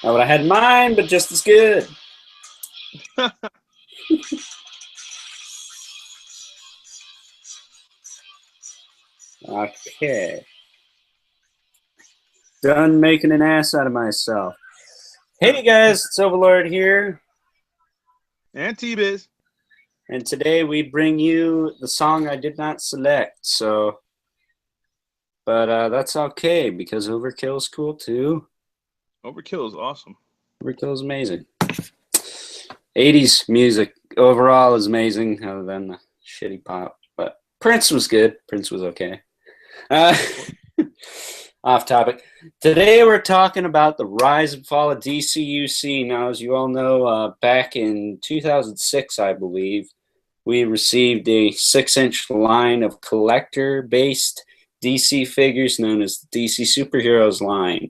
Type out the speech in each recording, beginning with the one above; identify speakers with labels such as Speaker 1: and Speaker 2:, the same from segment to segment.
Speaker 1: I would have had mine, but just as good. Okay. Done making an ass out of myself. Hey guys, it's Overlord here.
Speaker 2: And T-Bizz.
Speaker 1: And today we bring you the song I did not select, but that's okay because Overkill is cool too.
Speaker 2: Overkill is awesome.
Speaker 1: Overkill is amazing. 80s music overall is amazing, other than the shitty pop. But Prince was good. Prince was okay. Off topic. Today we're talking about the rise and fall of DCUC. Now, as you all know, back in 2006, I believe, we received a 6-inch line of collector-based DC figures known as the DC Superheroes line.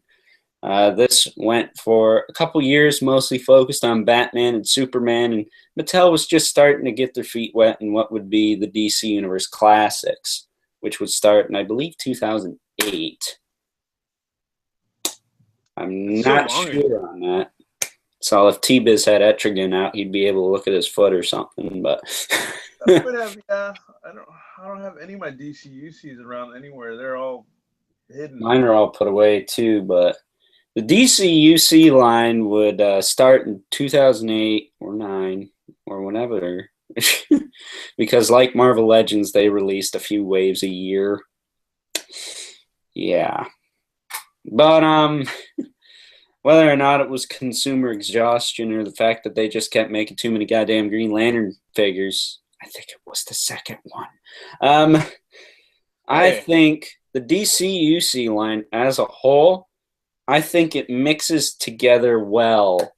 Speaker 1: This went for a couple years, mostly focused on Batman and Superman, and Mattel was just starting to get their feet wet in what would be the DC Universe Classics, which would start in, I believe, 2008. I'm not sure on that. So if T-Bizz had Etrigan out, he'd be able to look at his foot or something. But
Speaker 2: I would have, yeah, I don't have any of my DCUCs around anywhere. They're all hidden.
Speaker 1: Mine are all put away too. But the DCUC line would start in 2008 or 9 or whenever, because like Marvel Legends, they released a few waves a year. Yeah. But whether or not it was consumer exhaustion or the fact that they just kept making too many goddamn Green Lantern figures, I think it was the second one. I think the DCUC line as a whole, I think it mixes together well,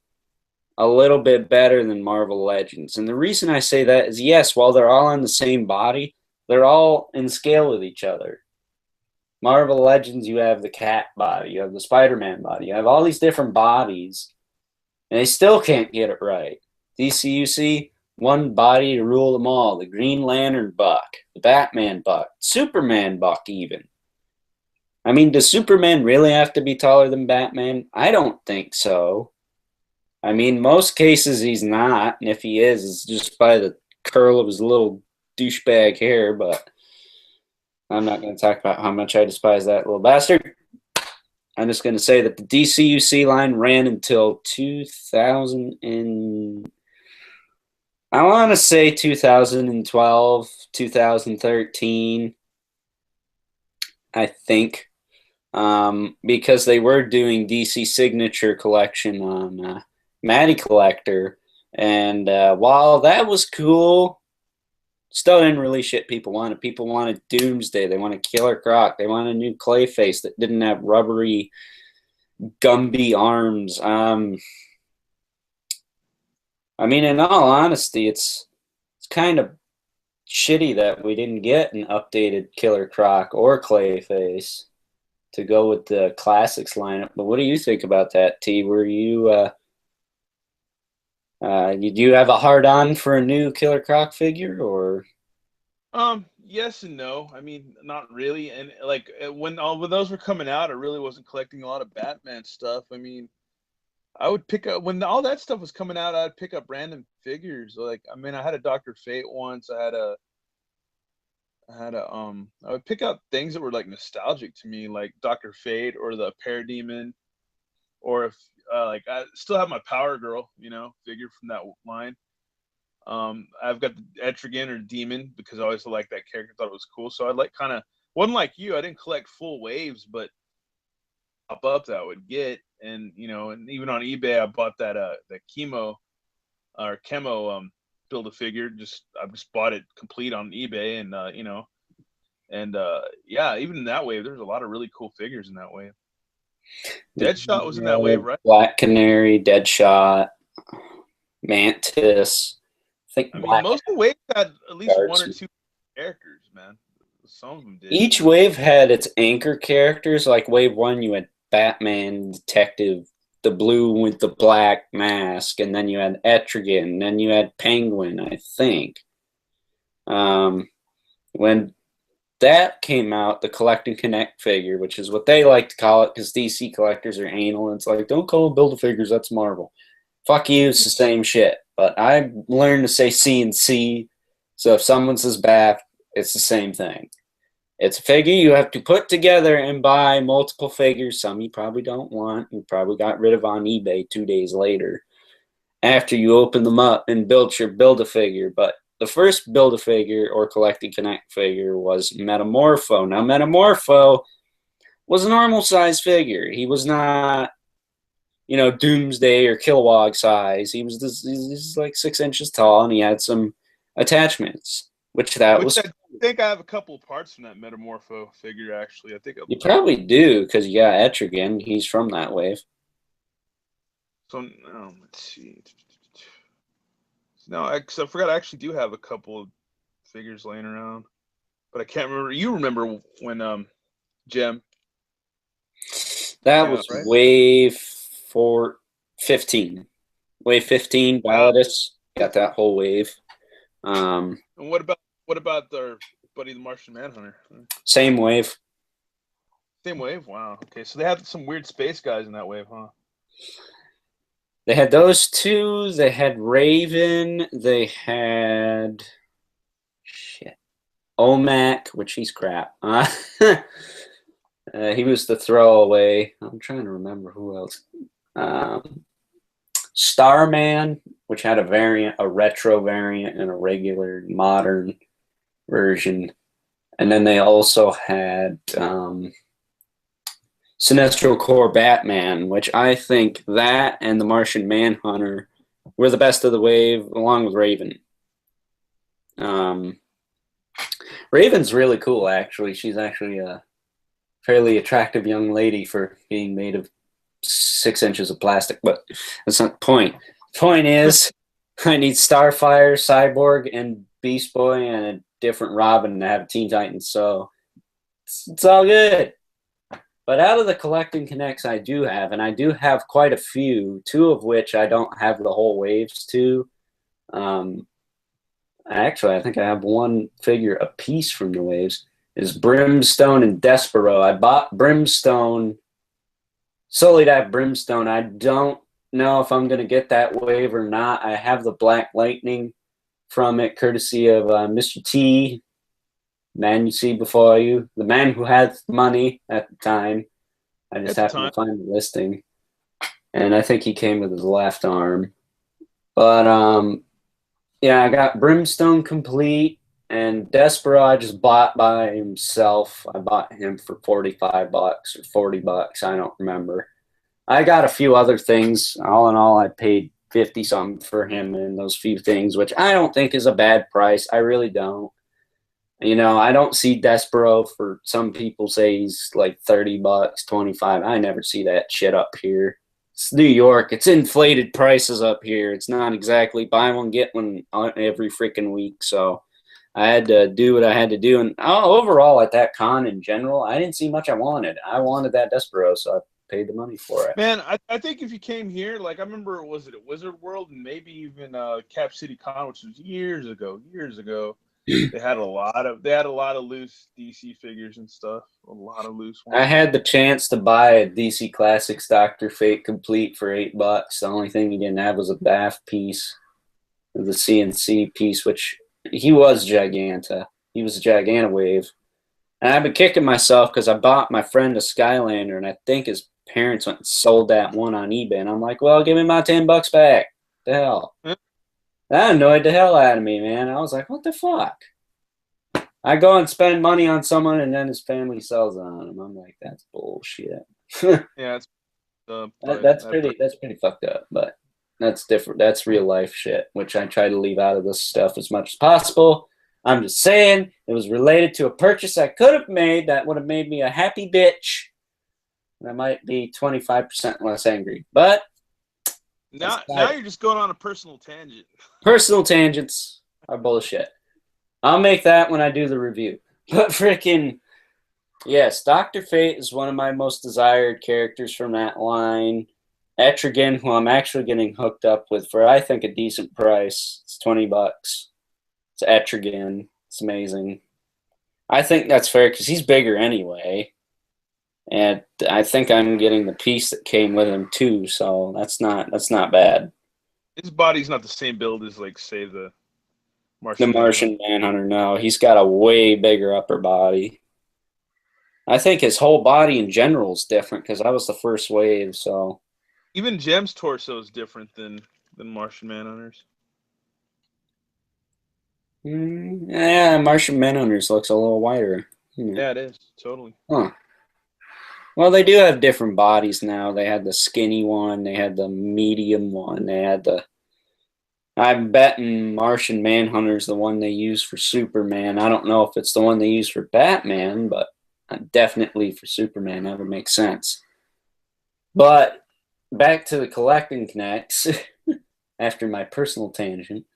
Speaker 1: a little bit better than Marvel Legends. And the reason I say that is, yes, while they're all on the same body, they're all in scale with each other. Marvel Legends, you have the cat body, you have the Spider-Man body, you have all these different bodies, and they still can't get it right. DCUC, one body to rule them all. The Green Lantern buck, the Batman buck, Superman buck even. I mean, does Superman really have to be taller than Batman? I don't think so. I mean, most cases he's not, and if he is, it's just by the curl of his little douchebag hair, but I'm not going to talk about how much I despise that little bastard. I'm just going to say that the DCUC line ran until 2000 and I want to say 2012, 2013, I think, because they were doing DC Signature Collection on Matty Collector, and while that was cool, still didn't really shit people wanted. People wanted Doomsday. They wanted Killer Croc. They wanted a new Clayface that didn't have rubbery, Gumby arms. I mean, in all honesty, it's kind of shitty that we didn't get an updated Killer Croc or Clayface to go with the Classics lineup. But what do you think about that, T? Were you did you have a hard-on for a new Killer Croc figure, or?
Speaker 2: Yes and no. I mean, not really. And like when those were coming out, I really wasn't collecting a lot of Batman stuff. I mean, I would pick up when all that stuff was coming out. I'd pick up random figures. Like, I mean, I had a Dr. Fate once. I would pick up things that were like nostalgic to me, like Dr. Fate or the Parademon, or if like I still have my Power Girl, figure from that line. I've got the Etrigan or Demon because I always liked that character, thought it was cool. So I like kind of wasn't like you. I didn't collect full waves, but pop up that I would get, and and even on eBay I bought that chemo build a figure. I just bought it complete on eBay, and yeah, even in that wave, there's a lot of really cool figures in that wave. Deadshot was in that wave, right?
Speaker 1: Black Canary, Deadshot, Mantis.
Speaker 2: I mean, most of the waves had at least one or two characters, man. Some of them did.
Speaker 1: Each wave had its anchor characters. Like wave 1, you had Batman, Detective, the blue with the black mask, and then you had Etrigan, and then you had Penguin, I think. When that came out, the Collect and Connect figure, which is what they like to call it because DC collectors are anal. And it's like, don't call them Build-A-Figures, that's Marvel. Fuck you, it's the same shit. But I learned to say CNC, so if someone says BAF, it's the same thing. It's a figure you have to put together and buy multiple figures. Some you probably don't want. You probably got rid of on eBay 2 days later after you open them up and Build-A-Figure. But the first Build-A-Figure or Collect and Connect figure was Metamorpho. Now, Metamorpho was a normal size figure. He was not, Doomsday or Kilowog size. He's like 6 inches tall, and he had some attachments, which I
Speaker 2: think I have a couple of parts from that Metamorpho figure, actually. I think
Speaker 1: you probably do, because you got Etrigan. He's from that wave.
Speaker 2: So, let's see. No, I forgot I actually do have a couple of figures laying around, but I can't remember. You remember when Gem?
Speaker 1: That was
Speaker 2: right?
Speaker 1: wave 15. Wave 15, Balladus. Got that whole wave.
Speaker 2: And what about their buddy the Martian Manhunter?
Speaker 1: Same wave.
Speaker 2: Same wave? Wow. Okay, so they have some weird space guys in that wave, huh?
Speaker 1: They had those two. They had Raven. They had Omac, which he's crap. He was the throwaway. I'm trying to remember who else. Starman, which had a retro variant, and a regular modern version. And then they also had Sinestro Corps Batman, which I think that and the Martian Manhunter were the best of the wave, along with Raven. Raven's really cool, actually. She's actually a fairly attractive young lady for being made of 6 inches of plastic, but that's not the point. The point is, I need Starfire, Cyborg, and Beast Boy, and a different Robin to have Teen Titans, so it's all good. But out of the Collect and Connects I do have, and I do have quite a few, 2 of which I don't have the whole waves to. Actually, I think I have 1 figure a piece from the waves, is Brimstone and Despero. I bought Brimstone solely to have Brimstone. I don't know if I'm going to get that wave or not. I have the Black Lightning from it, courtesy of Mr. T, man you see before you, the man who had money at the time. I just happened to find the listing, and I think he came with his left arm. But yeah, I got Brimstone complete, and Despero I just bought by himself. I bought him for $45 or $40. I don't remember. I got a few other things. All in all, I paid 50 something for him and those few things, which I don't think is a bad price. I really don't. I don't see Despero for some people say he's like $30, 25. I never see that shit up here. It's New York. It's inflated prices up here. It's not exactly buy one, get one every freaking week. So I had to do what I had to do. And overall at that con in general, I didn't see much I wanted. I wanted that Despero, so I paid the money for it.
Speaker 2: Man, I think if you came here, like I remember, was it at Wizard World and maybe even Cap City Con, which was years ago. They had a lot of loose DC figures and stuff. A lot of loose ones.
Speaker 1: I had the chance to buy a DC Classics Dr. Fate complete for $8. The only thing he didn't have was a BAF piece, the CNC piece, which he was Giganta. He was a Giganta wave. And I've been kicking myself because I bought my friend a Skylander, and I think his parents went and sold that one on eBay. And I'm like, well, give me my $10 back. The hell? That annoyed the hell out of me, man. I was like, what the fuck? I go and spend money on someone, and then his family sells on him. I'm like, that's bullshit.
Speaker 2: Yeah,
Speaker 1: that's pretty fucked up, but that's different. That's real life shit, which I try to leave out of this stuff as much as possible. I'm just saying it was related to a purchase I could have made that would have made me a happy bitch. And I might be 25% less angry, but
Speaker 2: now you're just going on a personal tangent.
Speaker 1: Personal tangents are bullshit. I'll make that when I do the review. But freaking, yes, Dr. Fate is one of my most desired characters from that line. Etrigan, who I'm actually getting hooked up with for, I think, a decent price. It's $20. It's Etrigan. It's amazing. I think that's fair because he's bigger anyway. And I think I'm getting the piece that came with him too, so that's not bad.
Speaker 2: His body's not the same build as like say the
Speaker 1: The
Speaker 2: Martian Manhunter.
Speaker 1: Martian Manhunter, no, he's got a way bigger upper body. I think his whole body in general is different because I was the first wave, so
Speaker 2: Even Jem's torso is different than Martian Manhunter's.
Speaker 1: yeah, Martian Manhunters looks a little wider.
Speaker 2: Yeah, it is totally.
Speaker 1: Huh. Well, they do have different bodies now. They had the skinny one, they had the medium one, they had the. I'm betting Martian Manhunter's the one they use for Superman. I don't know if it's the one they use for Batman, but definitely for Superman. That would make sense. But back to the collecting connects after my personal tangent.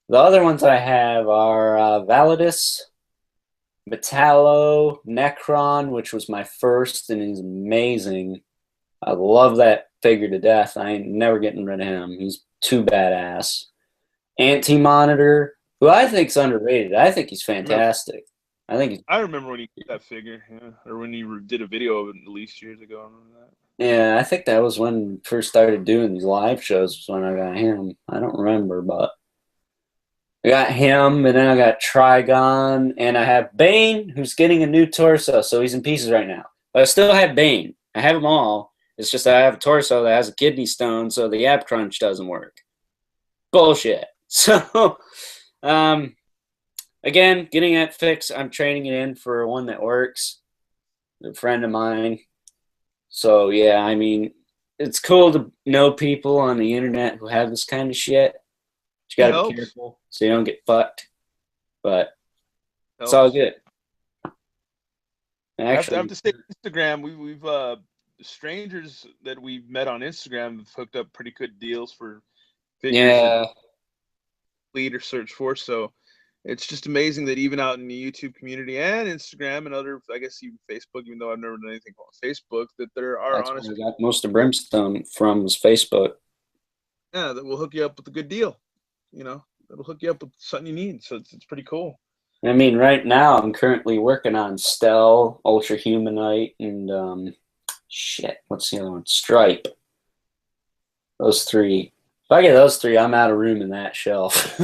Speaker 1: The other ones I have are Validus, Metallo, Necron, which was my first and is amazing. I love that figure to death. I ain't never getting rid of him. He's too badass. Anti-Monitor, who I think's underrated. I think he's fantastic.
Speaker 2: I remember when you got that figure, yeah, or when you did a video of it at least years ago. I remember that.
Speaker 1: Yeah, I think that was when we first started doing these live shows was when I got him. I don't remember, but I got him, and then I got Trigon, and I have Bane, who's getting a new torso, so he's in pieces right now. But I still have Bane. I have them all. It's just that I have a torso that has a kidney stone, so the ab crunch doesn't work. Bullshit. So, again, getting that fixed. I'm trading it in for one that works. A friend of mine. So, yeah, I mean, it's cool to know people on the internet who have this kind of shit. You got to be careful so you don't get fucked. But it's all good.
Speaker 2: Actually, I have to say, Instagram, we've strangers that we've met on Instagram have hooked up pretty good deals for figures that lead or search for. So it's just amazing that even out in the YouTube community and Instagram and other, I guess even Facebook, even though I've never done anything on Facebook, that there are
Speaker 1: That's honest. Where I got most of Brimstone from was Facebook.
Speaker 2: Yeah, that will hook you up with a good deal. You know, that'll hook you up with something you need. So it's pretty cool.
Speaker 1: I mean, right now I'm currently working on Stell, Ultra Humanite, and shit, what's the other one? Stripe. Those three. If I get those three, I'm out of room in that shelf.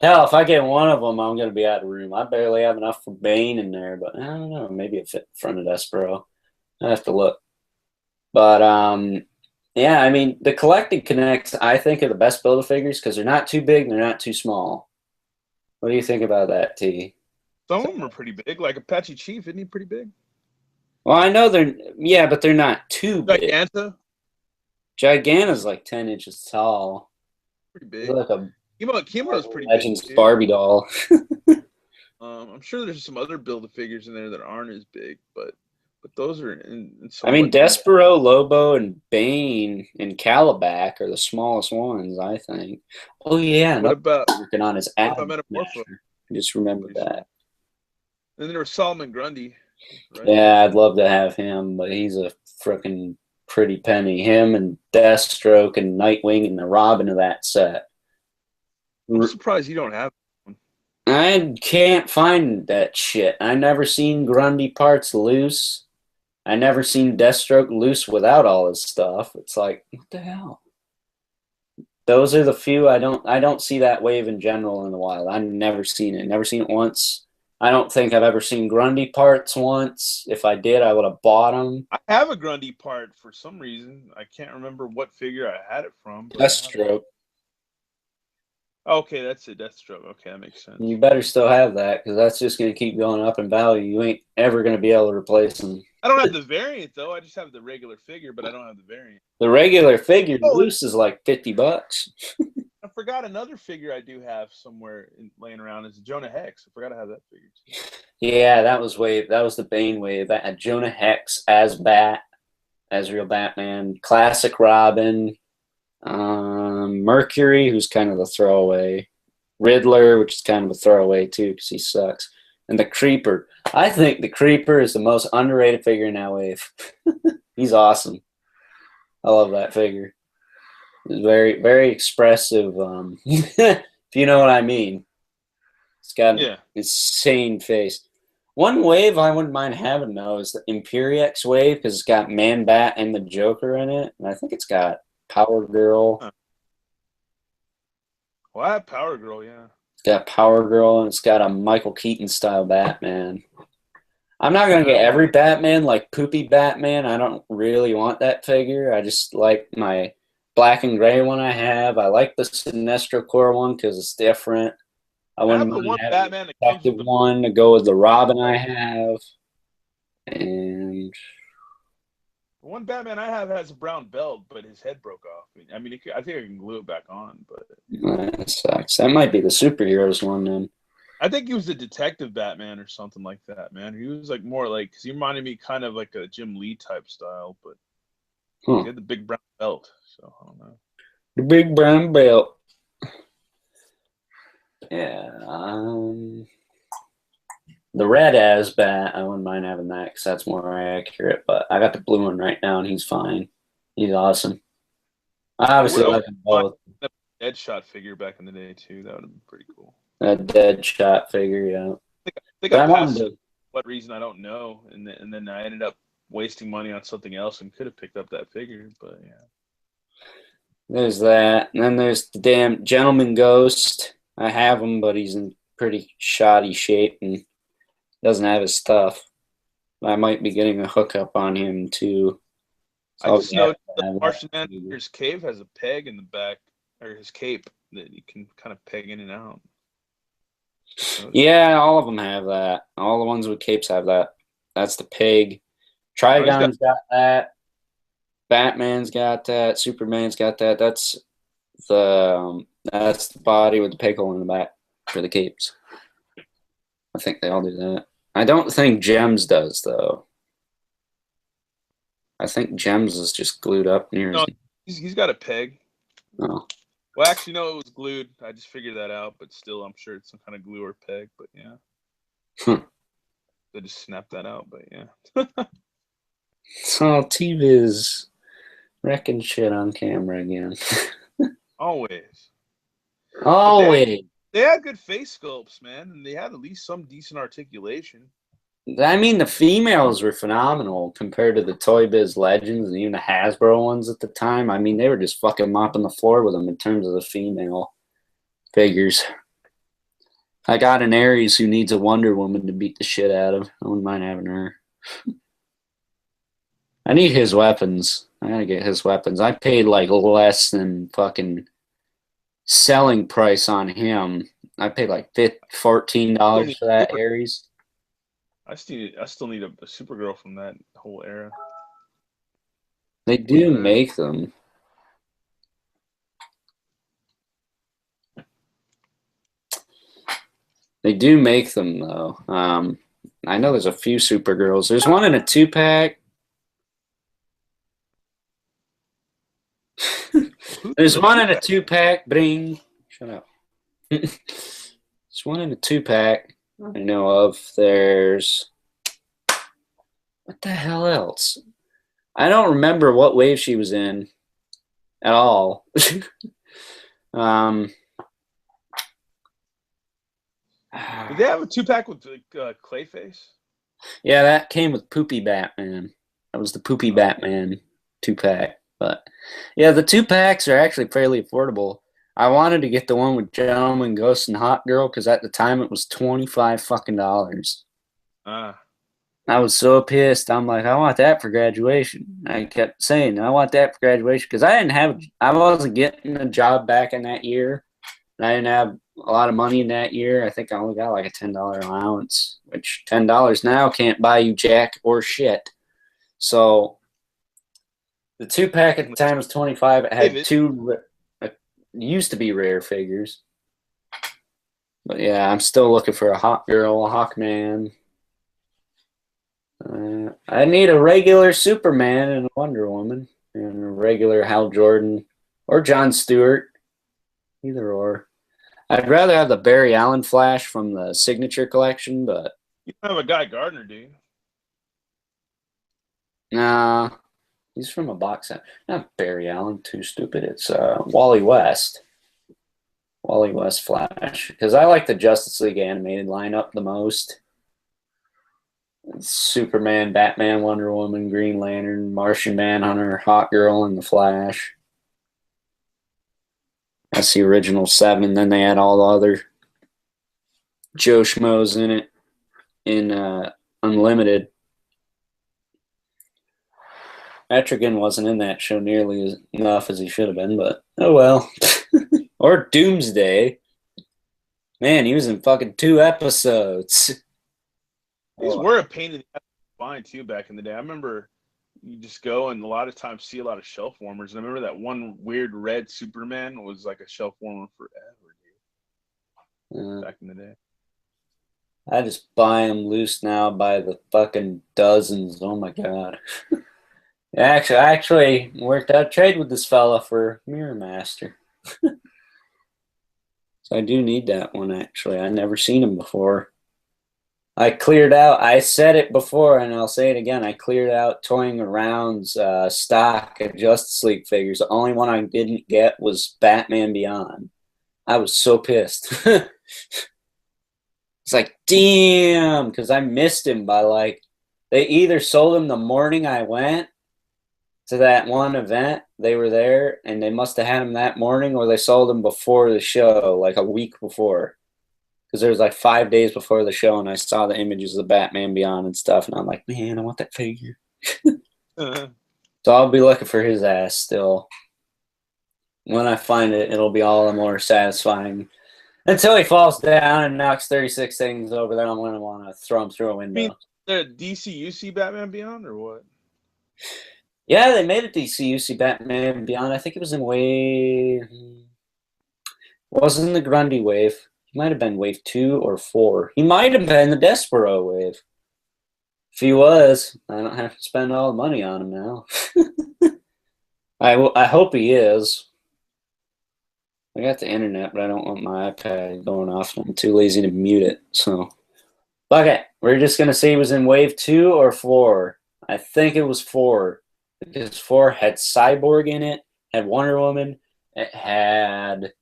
Speaker 1: Hell, if I get one of them, I'm going to be out of room. I barely have enough for Bane in there, but I don't know. Maybe it fit in front of Despero. I have to look. But, yeah, I mean, the collecting connects, I think, are the best Build-A-Figures because they're not too big and they're not too small. What do you think about that, T?
Speaker 2: Some of them are pretty big. Like Apache Chief, isn't he pretty big?
Speaker 1: Well, I know yeah, but they're not too big. Giganta is like 10 inches tall.
Speaker 2: Pretty big.
Speaker 1: Like a
Speaker 2: Chemo's pretty
Speaker 1: Legends
Speaker 2: big.
Speaker 1: Barbie doll.
Speaker 2: I'm sure there's some other Build-A-Figures in there that aren't as big, but those are in
Speaker 1: I mean, Despero, Lobo, and Bane and Calabac are the smallest ones, I think. Oh, yeah.
Speaker 2: What about
Speaker 1: working on his ab?
Speaker 2: Metamorpho?
Speaker 1: I just remember that.
Speaker 2: And then there was Solomon Grundy.
Speaker 1: Right? Yeah, I'd love to have him, but he's a freaking pretty penny. Him and Deathstroke and Nightwing and the Robin of that set.
Speaker 2: I'm surprised you don't have one.
Speaker 1: I can't find that shit. I never seen Grundy parts loose. I never seen Deathstroke loose without all his stuff. It's like, what the hell? Those are the few I don't see that wave in general in the wild. I've never seen it. Never seen it once. I don't think I've ever seen Grundy parts once. If I did, I would have bought them.
Speaker 2: I have a Grundy part for some reason. I can't remember what figure I had it from.
Speaker 1: Deathstroke.
Speaker 2: Okay, that's it. Deathstroke. Okay, that makes sense.
Speaker 1: You better still have that because that's just going to keep going up in value. You ain't ever going to be able to replace them.
Speaker 2: I don't have the variant though. I just have the regular figure, but I don't have the variant.
Speaker 1: The regular figure loose is like $50.
Speaker 2: I forgot another figure I do have somewhere laying around is Jonah Hex. I forgot to have that figure too.
Speaker 1: Yeah, that was the Bane wave. That had Jonah Hex as real Batman, classic Robin, Mercury, who's kind of the throwaway, Riddler, which is kind of a throwaway too because he sucks, and the Creeper. I think the Creeper is the most underrated figure in that wave. He's awesome. I love that figure. It's very, very expressive. If you know what I mean. It's got an
Speaker 2: Yeah.
Speaker 1: insane face. One wave I wouldn't mind having though is the Imperiex wave because it's got Man Bat and the Joker in it, and I think it's got Power Girl.
Speaker 2: Huh. Well, I have Power Girl, yeah.
Speaker 1: It's got Power Girl and it's got a Michael Keaton style Batman. I'm not gonna get every Batman like Poopy Batman. I don't really want that figure. I just like my black and gray one I have. I like the Sinestro Corps one because it's different. I
Speaker 2: I
Speaker 1: wouldn't
Speaker 2: have the
Speaker 1: mind
Speaker 2: one
Speaker 1: having
Speaker 2: Batman
Speaker 1: a
Speaker 2: that comes
Speaker 1: detective
Speaker 2: with the
Speaker 1: one to go with the Robin I have. And
Speaker 2: one Batman I have has a brown belt, but his head broke off. I mean, I think I can glue it back on, but
Speaker 1: that sucks. That might be the superheroes one then.
Speaker 2: I think he was a detective Batman or something like that, man. He was like more like, because he reminded me kind of like a Jim Lee type style, but he had the big brown belt, so I don't know.
Speaker 1: The big brown belt. Yeah. The red as bat, I wouldn't mind having that because that's more accurate. But I got the blue one right now, and he's fine. He's awesome. I obviously
Speaker 2: I
Speaker 1: like them both.
Speaker 2: a Deadshot figure back in the day too. That would have been pretty cool.
Speaker 1: A dead shot figure, yeah.
Speaker 2: I think
Speaker 1: But
Speaker 2: I
Speaker 1: I wanted
Speaker 2: passed
Speaker 1: to.
Speaker 2: it for what reason I don't know, and then I ended up wasting money on something else and could have picked up that figure, but yeah.
Speaker 1: There's that, and then there's the damn Gentleman Ghost. I have him, but he's in pretty shoddy shape and doesn't have his stuff. I might be getting a hookup on him too.
Speaker 2: I
Speaker 1: So
Speaker 2: just know the
Speaker 1: have
Speaker 2: Martian
Speaker 1: that.
Speaker 2: Manhunter's cave has a peg in the back, or his cape that you can kind of peg in and out.
Speaker 1: Yeah, all of them have that. All the ones with capes have that. That's the pig. Trigon's got that. Batman's got that. Superman's got that. That's the body with the peg hole in the back for the capes. I think they all do that. I don't think Gems does though. I think Gems is just glued up near his.
Speaker 2: No, he's got a peg.
Speaker 1: Oh.
Speaker 2: Well, actually, no, it was glued. I just figured that out, but still, I'm sure it's some kind of glue or peg. But yeah, they just snapped that out. But yeah.
Speaker 1: So T-Viz wrecking shit on camera again.
Speaker 2: Always.
Speaker 1: Always.
Speaker 2: They had good face sculpts, man, and they had at least some decent articulation.
Speaker 1: I mean, the females were phenomenal compared to the Toy Biz Legends and even the Hasbro ones at the time. I mean, they were just fucking mopping the floor with them in terms of the female figures. I got an Ares who needs a Wonder Woman to beat the shit out of. I wouldn't mind having her. I need his weapons. I gotta get his weapons. I paid like less than fucking selling price on him. I paid like $14 for that Ares.
Speaker 2: I still need a Supergirl from that whole era.
Speaker 1: They do make them. They do make them though. I know there's a few Supergirls. There's one in a 2-pack. There's one in a 2-pack. Bring. Shut up. There's one in a 2-pack I know of. There's. What the hell else? I don't remember what wave she was in at all.
Speaker 2: Did they have a 2-pack with Clayface?
Speaker 1: Yeah, that came with Poopy Batman. That was the Poopy Batman 2-pack. But yeah, the 2-packs are actually fairly affordable. I wanted to get the one with Gentleman Ghost and Hot Girl because at the time it was $25 fucking dollars. I was so pissed. I'm like, I want that for graduation. I kept saying, I want that for graduation because I wasn't getting a job back in that year. And I didn't have a lot of money in that year. I think I only got like a $10 allowance, which $10 now can't buy you jack or shit. So the 2-pack at the time was $25. It had two, it used to be rare figures. But yeah, I'm still looking for a Hot Girl, a Hawkman. I need a regular Superman and a Wonder Woman, and a regular Hal Jordan or John Stewart, either or. I'd rather have the Barry Allen Flash from the Signature Collection, but
Speaker 2: you don't have a Guy Gardner, do you?
Speaker 1: Nah, he's from a box set. Not Barry Allen, too stupid. It's Wally West. Wally West Flash. Because I like the Justice League animated lineup the most. Superman, Batman, Wonder Woman, Green Lantern, Martian Manhunter, Hawk Girl, and the Flash. That's the original 7. Then they had all the other Joe Schmoes in it in Unlimited. Etrigan wasn't in that show nearly enough as he should have been, but oh well. Or Doomsday. Man, he was in fucking 2 episodes.
Speaker 2: These were a pain in the find too back in the day. I remember you just go and a lot of times see a lot of shelf warmers. And I remember that one weird red Superman was like a shelf warmer forever, dude. Back in the day.
Speaker 1: I just buy them loose now by the fucking dozens. Oh my god. I actually worked out a trade with this fella for Mirror Master. So I do need that one, actually. I've never seen him before. I cleared out, I said it before, and I'll say it again. I cleared out Toying Around's stock of Justice League figures. The only one I didn't get was Batman Beyond. I was so pissed. It's like, damn, because I missed him by like, they either sold him the morning I went to that one event, they were there, and they must have had him that morning, or they sold him before the show, like a week before. Because there was like 5 days before the show, and I saw the images of Batman Beyond and stuff, and I'm like, man, I want that figure. So I'll be looking for his ass still. When I find it, it'll be all the more satisfying. Until he falls down and knocks 36 things over, then I'm going to want to throw him through a window.
Speaker 2: You mean the DCUC Batman Beyond, or what?
Speaker 1: Yeah, they made a DCUC Batman Beyond. I think it was in wave... Wasn't the Grundy wave. He might have been wave 2 or 4. He might have been the Despero wave. If he was, I don't have to spend all the money on him now. I hope he is. I got the internet, but I don't want my iPad going off. I'm too lazy to mute it. So, fuck it. We're just going to say he was in wave 2 or 4. I think it was 4. Because 4 had Cyborg in it, had Wonder Woman, it had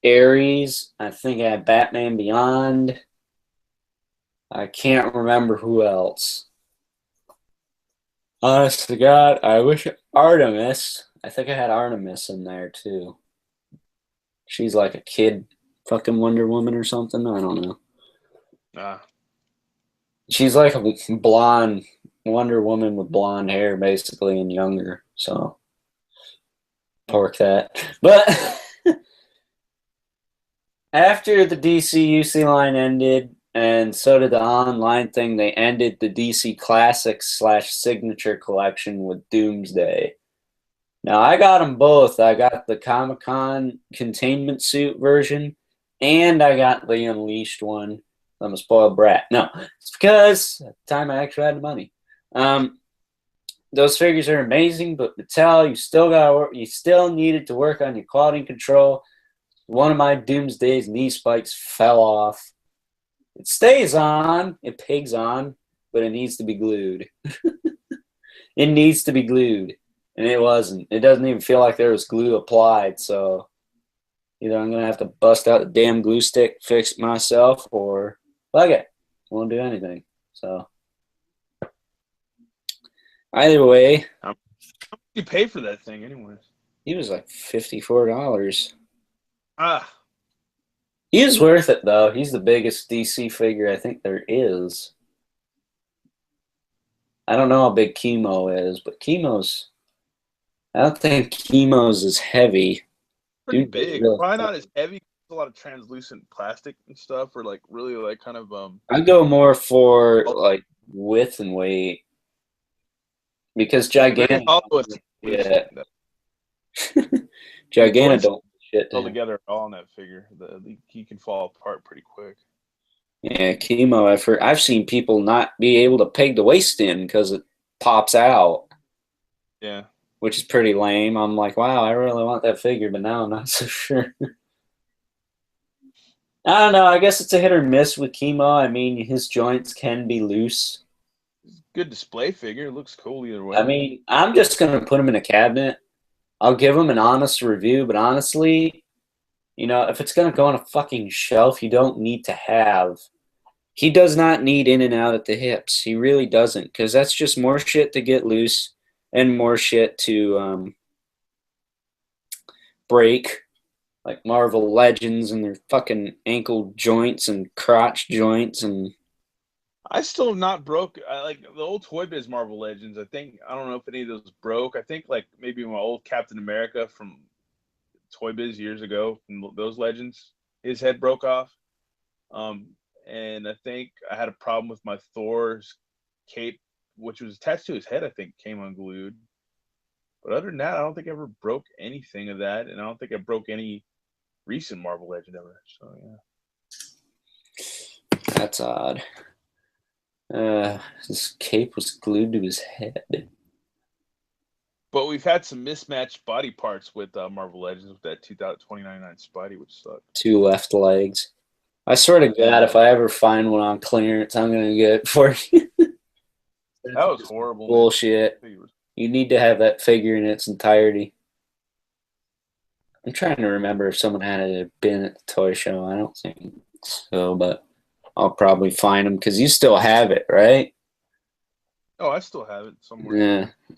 Speaker 1: Ares, I think it had Batman Beyond. I can't remember who else. Honest to God, I wish Artemis. I think I had Artemis in there too. She's like a kid fucking Wonder Woman or something. I don't know. She's like a blonde Wonder Woman with blonde hair, basically, and younger. So, torque that. But after the DCUC line ended, and so did the online thing, they ended the DC Classics / Signature collection with Doomsday. Now, I got them both. I got the Comic-Con containment suit version, and I got the Unleashed one. I'm a spoiled brat. No, it's because at the time I actually had the money. Those figures are amazing, but Mattel, you still needed to work on your quality control. One of my Doomsday's knee spikes fell off. It stays on, it pigs on, but it needs to be glued. It needs to be glued, and it wasn't. It doesn't even feel like there was glue applied, so either I'm going to have to bust out the damn glue stick, fix it myself, or fuck it. Won't do anything. So either way.
Speaker 2: How much you pay for that thing anyways?
Speaker 1: He was like $54.
Speaker 2: He
Speaker 1: is worth it, though. He's the biggest DC figure I think there is. I don't know how big Chemo is, but Chemo's... I don't think Chemo's is heavy.
Speaker 2: Pretty big. Really probably not as heavy. A lot of translucent plastic and stuff, or like really like kind of
Speaker 1: I go more for like width and weight because Gigantic. Yeah. Gigantic don't shit
Speaker 2: all together all on that figure. He can fall apart pretty quick.
Speaker 1: Yeah, Chemo. I've seen people not be able to peg the waist in because it pops out.
Speaker 2: Yeah.
Speaker 1: Which is pretty lame. I'm like, wow, I really want that figure, but now I'm not so sure. I don't know. I guess it's a hit or miss with Chemo. I mean, his joints can be loose.
Speaker 2: Good display figure. It looks cool either way.
Speaker 1: I mean, I'm just going to put him in a cabinet. I'll give him an honest review, but honestly, You know, if it's going to go on a fucking shelf, you don't need to have. He does not need in and out at the hips. He really doesn't, because that's just more shit to get loose and more shit to break, like Marvel Legends and their fucking ankle joints and crotch joints. And
Speaker 2: I still have not broke. I like the old Toy Biz Marvel Legends. I don't know if any of those broke. I think like maybe my old Captain America from Toy Biz years ago, from those Legends, his head broke off. And I think I had a problem with my Thor's cape, which was attached to his head. I think came unglued. But other than that, I don't think I ever broke anything of that, and I don't think I broke any recent Marvel Legend ever. So yeah,
Speaker 1: that's odd. His cape was glued to his head.
Speaker 2: But we've had some mismatched body parts with Marvel Legends with that 2099 Spidey, which sucked.
Speaker 1: 2 left legs. I swear to God, if I ever find one on clearance, I'm gonna get it for you.
Speaker 2: That was horrible.
Speaker 1: Bullshit. You need to have that figure in its entirety. I'm trying to remember if someone had it been at the toy show. I don't think so, but I'll probably find them because you still have it, right?
Speaker 2: Oh, I still have it somewhere.
Speaker 1: Yeah.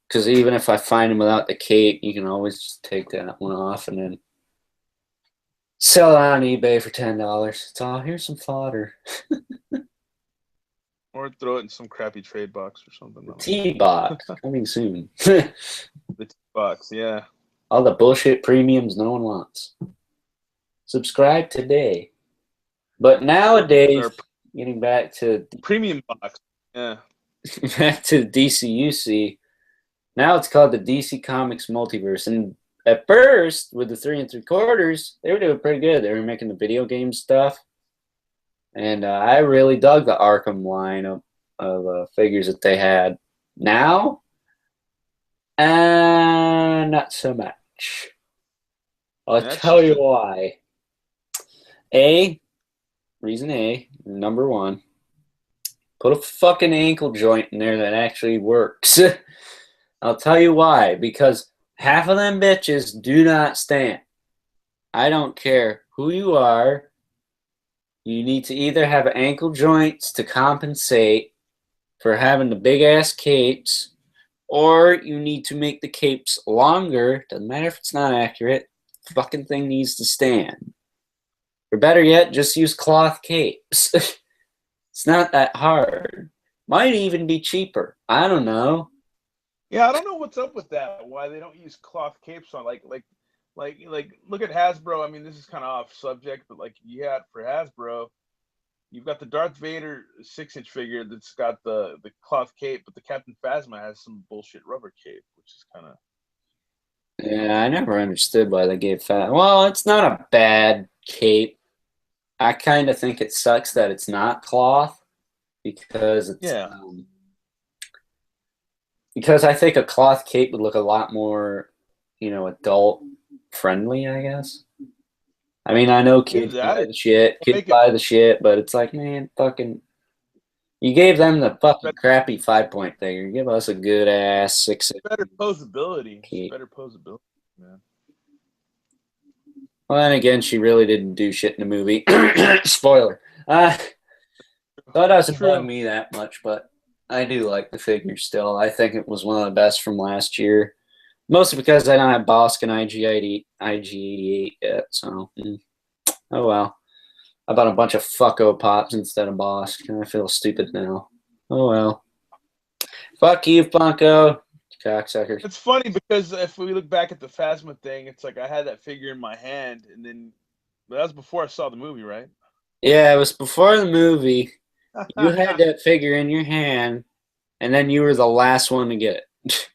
Speaker 1: Because even if I find them without the cape, you can always just take that one off and then sell it on eBay for $10. It's all, here's some fodder.
Speaker 2: Or throw it in some crappy trade box or something.
Speaker 1: The T-box coming soon.
Speaker 2: The T-box, yeah.
Speaker 1: All the bullshit premiums no one wants. Subscribe today. But nowadays, getting back to
Speaker 2: premium box, yeah.
Speaker 1: Back to DCUC. Now it's called the DC Comics Multiverse, and at first, with the 3 3/4, they were doing pretty good. They were making the video game stuff, and I really dug the Arkham line of figures that they had. Now, not so much. I'll tell you why. Reason A, number 1, put a fucking ankle joint in there that actually works. I'll tell you why. Because half of them bitches do not stand. I don't care who you are. You need to either have ankle joints to compensate for having the big-ass capes, or you need to make the capes longer. Doesn't matter if it's not accurate. The fucking thing needs to stand. Or better yet, just use cloth capes. It's not that hard. Might even be cheaper. I don't know.
Speaker 2: Yeah, I don't know what's up with that. Why they don't use cloth capes on like look at Hasbro. I mean, this is kind of off subject, but like for Hasbro, you've got the Darth Vader 6-inch figure that's got the cloth cape, but the Captain Phasma has some bullshit rubber cape, which is kind of.
Speaker 1: Yeah, I never understood why they gave Phasma. Well, it's not a bad cape. I kind of think it sucks that it's not cloth because it's because I think a cloth cape would look a lot more, adult friendly, I guess. I mean, I know kids buy the shit, but it's like, man, fucking, you gave them the fucking crappy 5-point figure. Give us a good ass 6.
Speaker 2: Better posability. Better posability, man.
Speaker 1: Well, then again, she really didn't do shit in the movie. Spoiler. So it doesn't bug me that much, but I do like the figure still. I think it was one of the best from last year. Mostly because I don't have Bosk and IG88 yet, so oh well. I bought a bunch of Funko Pops instead of Bosk, and I feel stupid now. Oh well. Fuck you, Funko. Cocksucker.
Speaker 2: It's funny because if we look back at the Phasma thing, it's like I had that figure in my hand, and then but that was before I saw the movie, right?
Speaker 1: Yeah, it was before the movie. You had that figure in your hand, and then you were the last one to get it.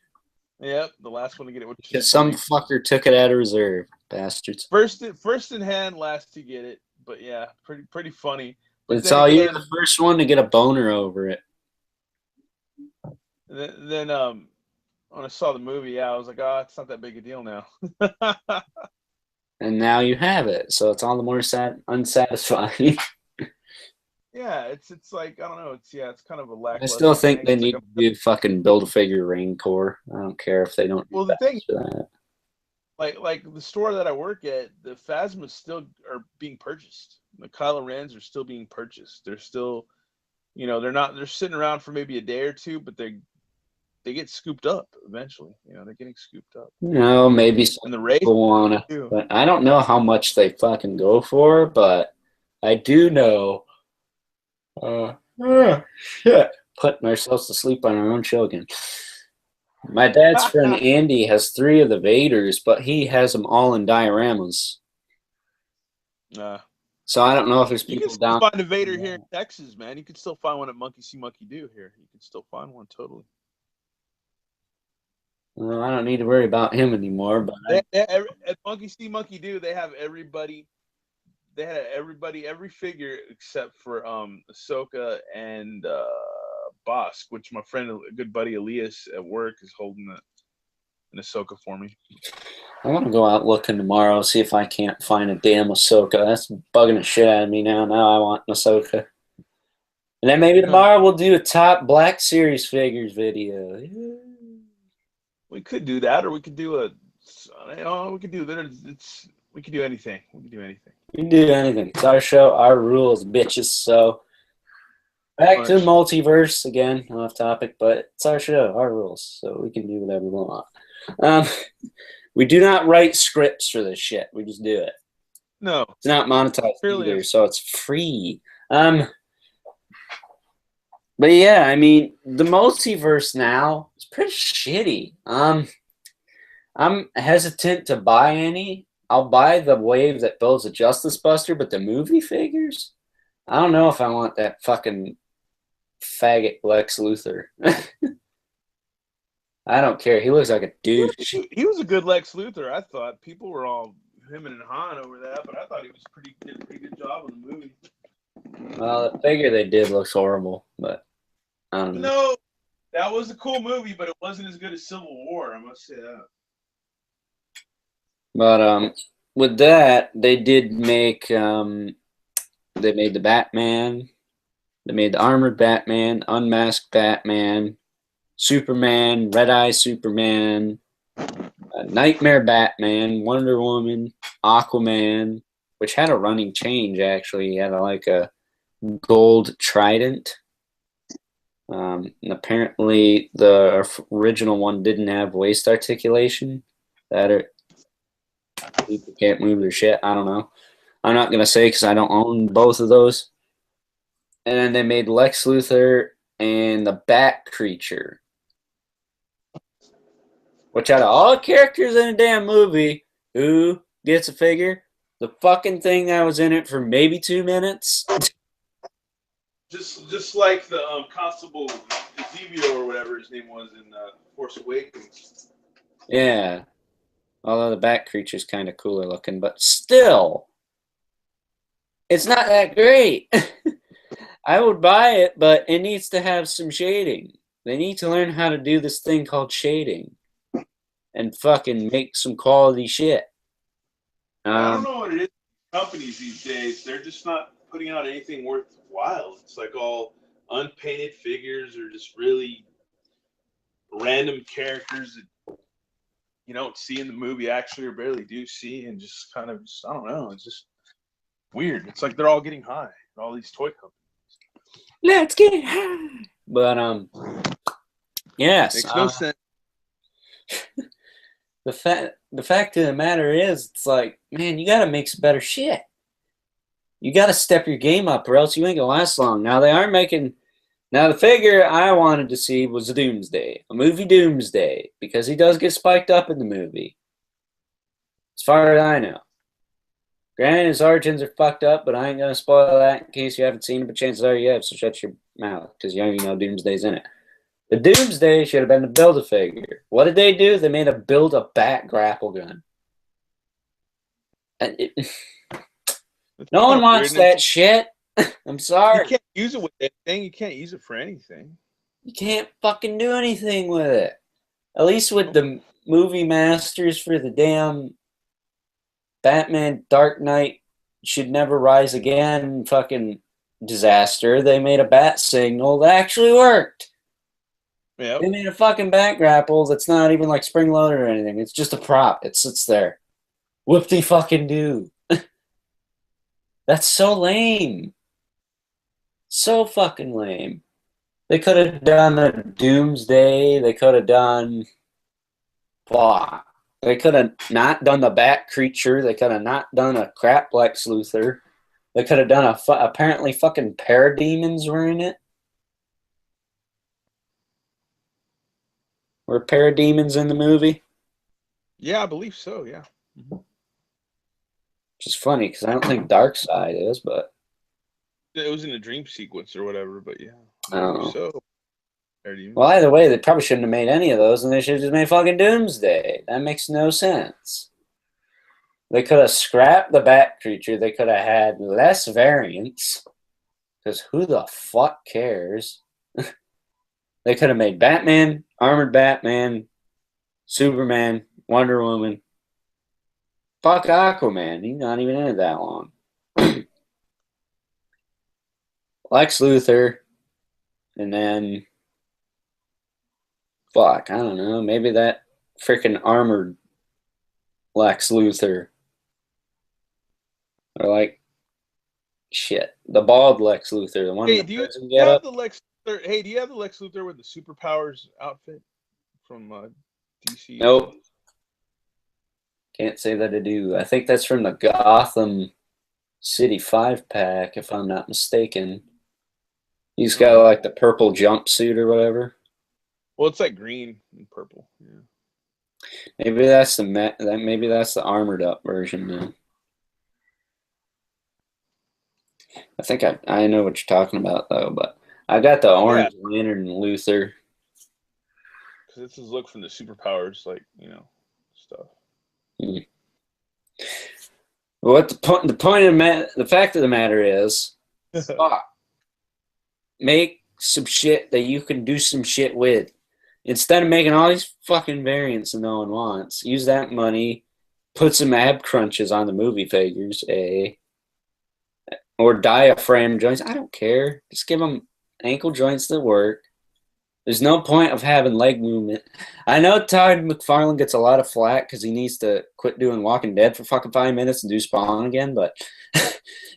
Speaker 2: Yep, the last one to get it.
Speaker 1: Because some fucker took it out of reserve, bastards.
Speaker 2: First in hand, last to get it. But yeah, pretty funny. But
Speaker 1: it's all you're the first one to get a boner over it.
Speaker 2: Then when I saw the movie, I was like, oh, it's not that big a deal now.
Speaker 1: And now you have it, so it's all the more unsatisfying.
Speaker 2: Yeah, it's like, I don't know, it's kind of a lackluster.
Speaker 1: I still think they need to fucking build a figure Rancor. I don't care if they don't.
Speaker 2: Well, the thing,
Speaker 1: that.
Speaker 2: like the store that I work at, the Phasmas still are being purchased. The Kylo Rens are still being purchased. They're still, they're sitting around for maybe a day or two, but they get scooped up eventually. They're getting scooped up.
Speaker 1: Maybe some
Speaker 2: And the race
Speaker 1: people wanna,
Speaker 2: too.
Speaker 1: but I don't know how much they fucking go for. But I do know. Shit, putting ourselves to sleep on our own show again. My dad's friend Andy has 3 of the Vaders, but he has them all in dioramas. So I don't know if there's
Speaker 2: You
Speaker 1: people
Speaker 2: can still
Speaker 1: down.
Speaker 2: find a Vader here in Texas, man. You can still find one at Monkey See Monkey Do here. You can still find one totally.
Speaker 1: Well, I don't need to worry about him anymore. But
Speaker 2: at Monkey See Monkey Do, they have everybody. They had every figure except for Ahsoka and Bosk, which my friend, a good buddy Elias at work, is holding an Ahsoka for me.
Speaker 1: I want to go out looking tomorrow, see if I can't find a damn Ahsoka. That's bugging the shit out of me now. Now I want an Ahsoka. And then maybe tomorrow we'll do a top Black Series figures video. Yeah.
Speaker 2: We could do that, or we could do we could do we could do anything. We could do anything.
Speaker 1: We can do anything. It's our show, our rules, bitches. So back to the multiverse again, off topic, but it's our show, our rules, so we can do whatever we want. We do not write scripts for this shit. We just do it.
Speaker 2: No,
Speaker 1: it's not monetized either, so it's free. But yeah, I mean, the multiverse now is pretty shitty. I'm hesitant to buy any. I'll buy the wave that builds a Justice Buster, but the movie figures, I don't know if I want that fucking faggot Lex Luthor. I don't care. He looks like a douche.
Speaker 2: He was a good Lex Luthor. I thought people were all him and Han over that, but I thought he was did a pretty good job in the movie.
Speaker 1: Well, the figure they did looks horrible, but I don't know.
Speaker 2: No, that was a cool movie, but it wasn't as good as Civil War. I must say that.
Speaker 1: But with that, they did make they made the Batman, they made the armored Batman, unmasked Batman, Superman, Red Eye Superman, Nightmare Batman, Wonder Woman, Aquaman, which had a running change actually. He had a gold trident. And apparently the original one didn't have waist articulation. People can't move their shit. I don't know. I'm not going to say because I don't own both of those. And then they made Lex Luthor and the Bat Creature. Which out of all the characters in a damn movie, who gets a figure? The fucking thing that was in it for maybe 2 minutes.
Speaker 2: Just like the Constable Eusebio or whatever his name was in Force Awakens.
Speaker 1: Yeah. Although the Bat Creature's kind of cooler looking, but still, it's not that great. I would buy it, but it needs to have some shading. They need to learn how to do this thing called shading and fucking make some quality shit.
Speaker 2: I don't know what it is. Companies these days, they're just not putting out anything worthwhile. It's like all unpainted figures or just really random characters that you don't see in the movie actually or barely do see, and just kind of I don't know. It's just weird. It's like they're all getting high. All these toy companies.
Speaker 1: Let's get high. But yes.
Speaker 2: Makes no sense.
Speaker 1: The fact of the matter is, it's like, man, you gotta make some better shit. You gotta step your game up, or else you ain't gonna last long. Now they are making. Now the figure I wanted to see was Doomsday, a movie Doomsday, because he does get spiked up in the movie. As far as I know. Granted, his origins are fucked up, but I ain't gonna spoil that in case you haven't seen it, but chances are you have, so shut your mouth, because you already know Doomsday's in it. The Doomsday should have been to build a figure. What did they do? They made a build a bat grapple gun. And no one wants that shit. I'm sorry.
Speaker 2: You can't use it with anything. You can't use it for anything.
Speaker 1: You can't fucking do anything with it. At least with the movie masters for the damn Batman Dark Knight Should Never Rise Again fucking disaster, they made a bat signal that actually worked.
Speaker 2: Yeah.
Speaker 1: They made a fucking back grapple that's not even like spring loaded or anything. It's just a prop. It sits there. Whoop-de fucking do. That's so lame. So fucking lame. They could have done a Doomsday. They could have done. Fuck. They could have not done the Bat Creature. They could have not done a crap Lex Luthor. They could have done apparently fucking Parademons were in it. Were Parademons in the movie?
Speaker 2: Yeah, I believe so. Yeah.
Speaker 1: Which is funny because I don't think Darkseid is, but
Speaker 2: It was in a dream sequence or whatever, but yeah, I believe
Speaker 1: oh.
Speaker 2: so.
Speaker 1: Well, either way, they probably shouldn't have made any of those, and they should have just made fucking Doomsday. That makes no sense. They could have scrapped the Bat Creature. They could have had less variants, because who the fuck cares? They could have made Batman, Armored Batman, Superman, Wonder Woman. Fuck Aquaman. He's not even in it that long. Lex Luthor, and then fuck, I don't know. Maybe that freaking armored Lex Luthor, or like shit, the bald Lex Luthor, the one in
Speaker 2: Hey,
Speaker 1: the
Speaker 2: do you
Speaker 1: prison get
Speaker 2: have
Speaker 1: up.
Speaker 2: the Lex? Hey, do you have the Lex Luthor with the superpowers outfit from DCUC?
Speaker 1: Nope, can't say that I do. I think that's from the Gotham City 5-pack, if I'm not mistaken. He's got like the purple jumpsuit or whatever.
Speaker 2: Well, it's like green and purple. Yeah.
Speaker 1: Maybe that's maybe that's the armored up version then. I think I know what you're talking about though, but I got the Orange Lantern Luthor.
Speaker 2: Because it's his look from the superpowers, like stuff.
Speaker 1: Hmm. What the fact of the matter is, make some shit that you can do some shit with. Instead of making all these fucking variants that no one wants, use that money, put some ab crunches on the movie figures, or diaphragm joints. I don't care. Just give them ankle joints that work. There's no point of having leg movement. I know Todd McFarlane gets a lot of flack because he needs to quit doing Walking Dead for fucking 5 minutes and do Spawn again, but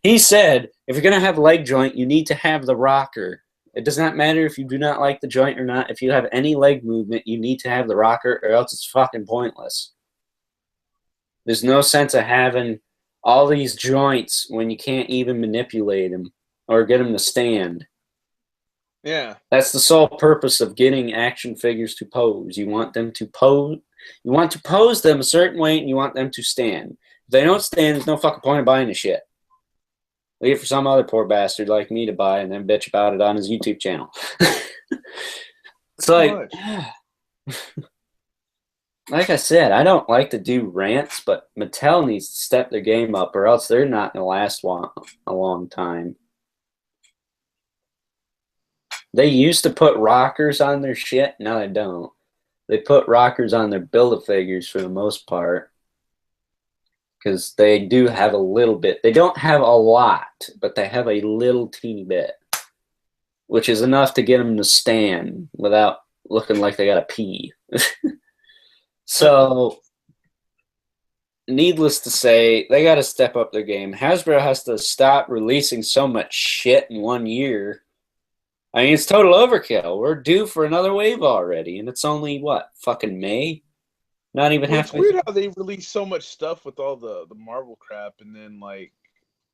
Speaker 1: he said if you're going to have a leg joint, you need to have the rocker. It does not matter if you do not like the joint or not. If you have any leg movement, you need to have the rocker or else it's fucking pointless. There's no sense of having all these joints when you can't even manipulate them or get them to stand.
Speaker 2: Yeah.
Speaker 1: That's the sole purpose of getting action figures to pose. You want them to pose. You want to pose them a certain way, and you want them to stand. If they don't stand, there's no fucking point in buying the shit. Leave it for some other poor bastard like me to buy and then bitch about it on his YouTube channel. It's like I said, I don't like to do rants, but Mattel needs to step their game up, or else they're not going to last a long time. They used to put rockers on their shit. Now they don't. They put rockers on their Build-A-Figures for the most part. Because they do have a little bit. They don't have a lot, but they have a little teeny bit. Which is enough to get them to stand without looking like they got to pee. So, needless to say, they got to step up their game. Hasbro has to stop releasing so much shit in 1 year. I mean, it's total overkill. We're due for another wave already, and it's only, what, fucking May? Not even halfway.
Speaker 2: It's weird how they release so much stuff with all the Marvel crap, and then, like,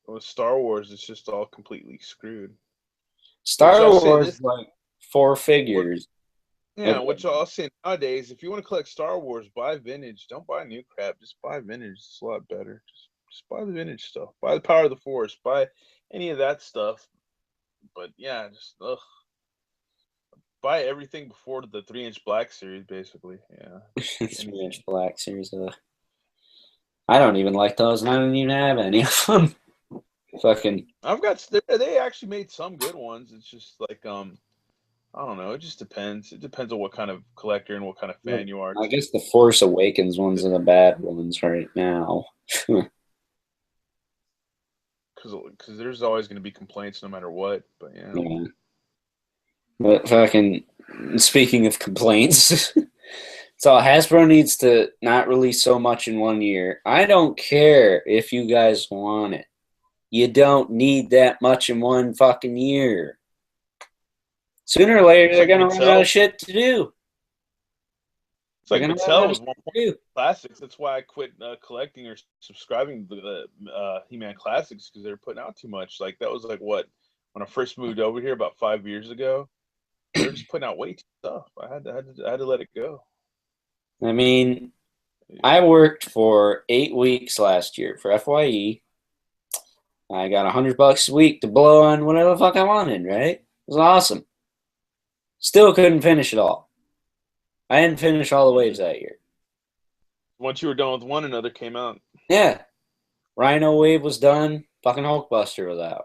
Speaker 2: with Star Wars, it's just all completely screwed.
Speaker 1: Star Wars, like, 4 figures.
Speaker 2: Which I'll say nowadays, if you want to collect Star Wars, buy vintage. Don't buy new crap. Just buy vintage. It's a lot better. Just buy the vintage stuff. Buy the Power of the Force. Buy any of that stuff. But yeah, just buy everything before the 3-inch black series, basically. Yeah.
Speaker 1: 3-inch black series. I don't even like those, and I don't even have any of them. Fucking.
Speaker 2: I've got. They actually made some good ones. It's just like I don't know. It just depends. It depends on what kind of collector and what kind of fan you are.
Speaker 1: I guess the Force Awakens ones are the bad ones right now.
Speaker 2: Because there's always going to be complaints no matter what. But yeah.
Speaker 1: But fucking, speaking of complaints, so Hasbro needs to not release so much in 1 year. I don't care if you guys want it. You don't need that much in 1 fucking year. Sooner or later, they're going to run out of shit to do.
Speaker 2: It's like Mattel with 1.5 Classics. That's why I quit collecting or subscribing to the He-Man Classics, because they were putting out too much. Like, that was like what, when I first moved over here about 5 years ago, they were just putting out way too stuff. I had to let it go.
Speaker 1: I mean, I worked for 8 weeks last year for FYE. I got $100 a week to blow on whatever the fuck I wanted, right? It was awesome. Still couldn't finish it all. I didn't finish all the waves that year.
Speaker 2: Once you were done with one, another came out.
Speaker 1: Yeah. Rhino wave was done. Fucking Hulkbuster was out.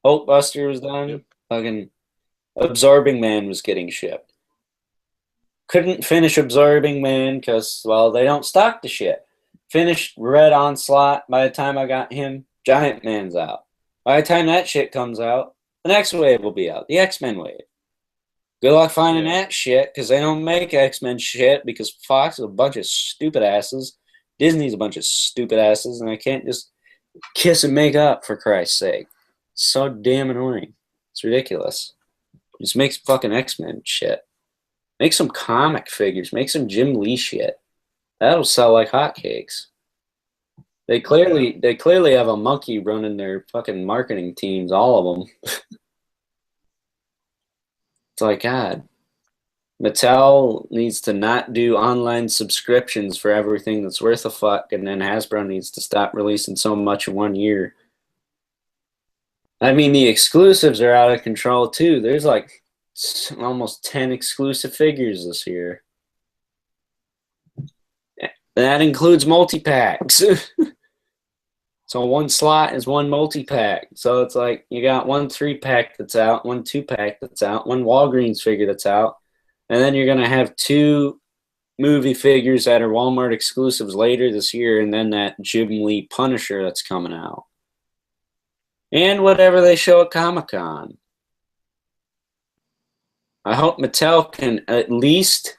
Speaker 1: Hulkbuster was done. Yep. Fucking Absorbing Man was getting shipped. Couldn't finish Absorbing Man because, well, they don't stock the shit. Finished Red Onslaught. By the time I got him, Giant Man's out. By the time that shit comes out, the next wave will be out. The X-Men wave. Good luck finding that shit, because they don't make X-Men shit, because Fox is a bunch of stupid asses. Disney's a bunch of stupid asses, and I can't just kiss and make up, for Christ's sake. It's so damn annoying. It's ridiculous. Just make some fucking X-Men shit. Make some comic figures. Make some Jim Lee shit. That'll sell like hotcakes. They clearly have a monkey running their fucking marketing teams, all of them. It's like, God, Mattel needs to not do online subscriptions for everything that's worth a fuck, and then Hasbro needs to stop releasing so much in 1 year. I mean, the exclusives are out of control, too. There's like almost 10 exclusive figures this year. That includes multi-packs. So 1 slot is 1 multi-pack. So it's like you got 1 3-pack that's out, 1 2-pack that's out, 1 Walgreens figure that's out, and then you're going to have 2 movie figures that are Walmart exclusives later this year, and then that Jim Lee Punisher that's coming out. And whatever they show at Comic-Con. I hope Mattel can at least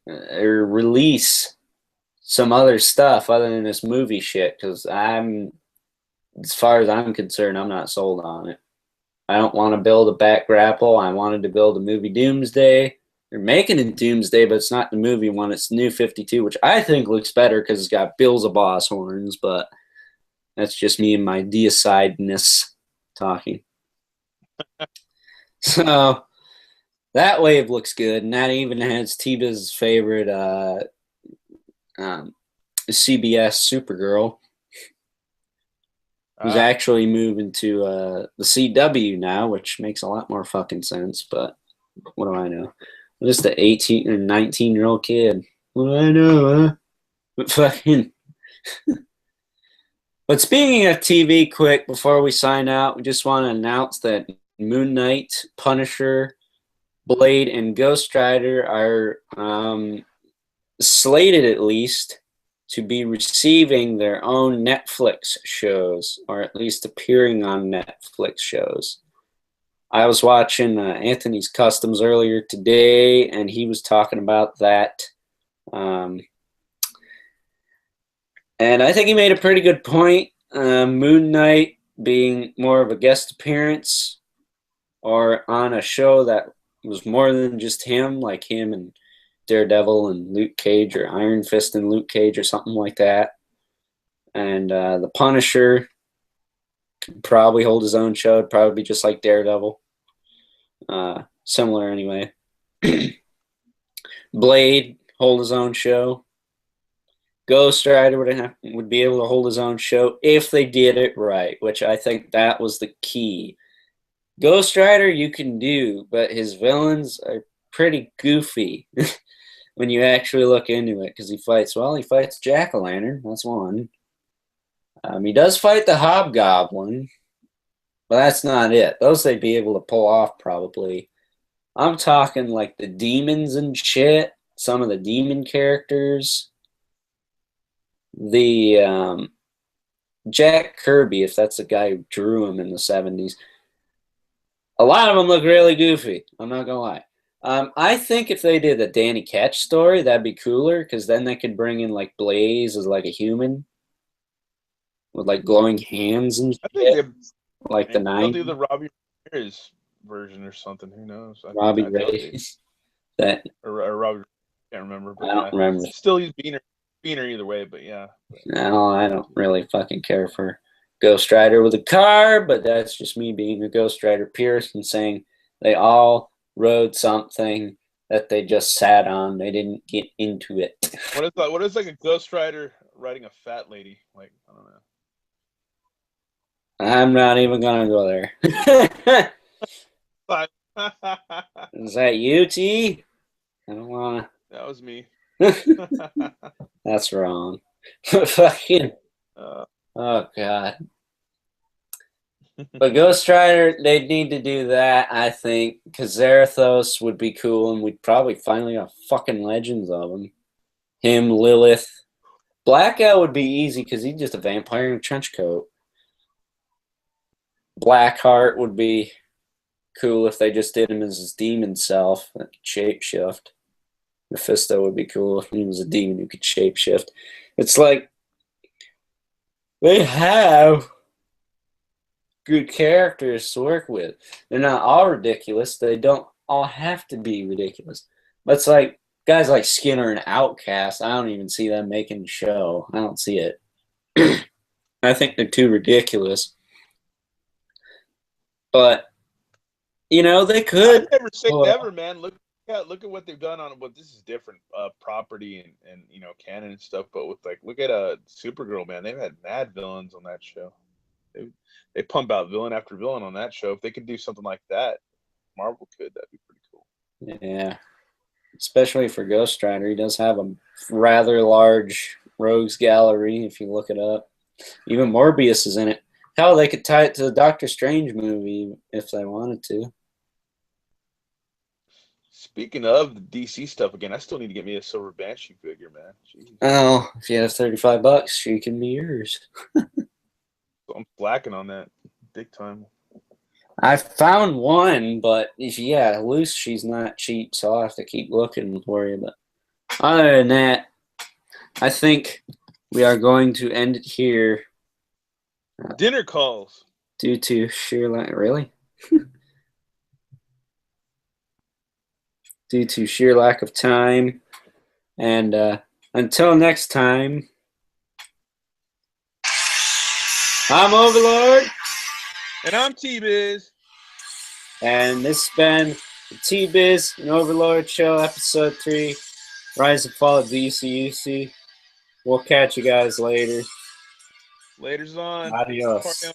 Speaker 1: release some other stuff other than this movie shit, because as far as I'm concerned, I'm not sold on it. I don't want to build a back grapple. I wanted to build a movie Doomsday. They're making it Doomsday, but it's not the movie one. It's New 52, which I think looks better because it's got Bill's a Boss horns, but that's just me and my deicideness talking. So that wave looks good, and that even has T-Biz's favorite CBS Supergirl, who's actually moving to the CW now, which makes a lot more fucking sense, but what do I know? I'm just an 18 or 19-year-old kid. What do I know, huh? But fucking... But speaking of TV, quick, before we sign out, we just want to announce that Moon Knight, Punisher, Blade, and Ghost Rider are slated, at least, to be receiving their own Netflix shows, or at least appearing on Netflix shows. I was watching Anthony's Customs earlier today, and he was talking about that. And I think he made a pretty good point. Moon Knight being more of a guest appearance, or on a show that was more than just him, like him and Daredevil and Luke Cage, or Iron Fist and Luke Cage, or something like that. And the Punisher could probably hold his own show. It'd probably be just like Daredevil. Similar anyway. Blade, hold his own show. Ghost Rider would be able to hold his own show if they did it right, which I think that was the key. Ghost Rider you can do, but his villains are pretty goofy when you actually look into it, because he fights Jack-O-Lantern. That's one. He does fight the Hobgoblin, but that's not it. Those they'd be able to pull off probably. I'm talking like the demons and shit, some of the demon characters. The Jack Kirby, if that's the guy who drew him in the 70s. A lot of them look really goofy. I'm not going to lie. I think if they did a Danny Ketch story, that'd be cooler because then they could bring in like Blaze as like a human with like glowing hands and
Speaker 2: I think
Speaker 1: shit, like the
Speaker 2: they'll do
Speaker 1: 90s.
Speaker 2: the Robbie Ramirez version or something. Who knows?
Speaker 1: Robbie
Speaker 2: I doubt it.
Speaker 1: Reyes. That
Speaker 2: Or Robbie, can't remember.
Speaker 1: I
Speaker 2: But
Speaker 1: don't
Speaker 2: yeah,
Speaker 1: remember.
Speaker 2: still use Beaner either way. But yeah.
Speaker 1: No, I don't really fucking care for Ghost Rider with a car, but that's just me being a Ghost Rider purist and saying they all rode something that they just sat on. They didn't get into it.
Speaker 2: What is like a Ghost Rider riding a fat lady? Like, I don't know.
Speaker 1: I'm not even gonna go there. Is that you, T? I don't wanna.
Speaker 2: That was me.
Speaker 1: That's wrong. Fucking. Oh god. But Ghost Rider, they'd need to do that, I think, because Zarathos would be cool, and we'd probably finally have fucking legends of him. Him, Lilith. Blackout would be easy because he's just a vampire in a trench coat. Blackheart would be cool if they just did him as his demon self, that could shapeshift. Mephisto would be cool if he was a demon who could shapeshift. It's like they have good characters to work with. They're not all ridiculous. They don't all have to be ridiculous. But it's like guys like Skinner and Outcast, I don't even see them making the show. I don't see it. I think they're too ridiculous. But you know, they could.
Speaker 2: I never say never, man. Look at what they've done on. Well, this is different property and you know canon and stuff. But with like, look at Supergirl, man. They've had mad villains on that show. They pump out villain after villain on that show. If they could do something like that, Marvel could. That'd be pretty cool.
Speaker 1: Yeah, especially for Ghost Rider, he does have a rather large rogues gallery. If you look it up, even Morbius is in it. Hell, they could tie it to the Doctor Strange movie if they wanted to.
Speaker 2: Speaking of the DC stuff again, I still need to get me a Silver Banshee figure, man. Jeez.
Speaker 1: Oh, if you have $35, she can be yours.
Speaker 2: So I'm slacking on that big time.
Speaker 1: I found one, but yeah, loose she's not cheap, so I'll have to keep looking for you. But other than that, I think we are going to end it here.
Speaker 2: Dinner calls.
Speaker 1: Due to sheer lack, really? Due to sheer lack of time. And until next time, I'm Overlord.
Speaker 2: And I'm T-Biz.
Speaker 1: And this has been the T-Biz and Overlord Show, Episode 3, Rise and Fall of DCUC. We'll catch you guys later.
Speaker 2: Later's on.
Speaker 1: Adios.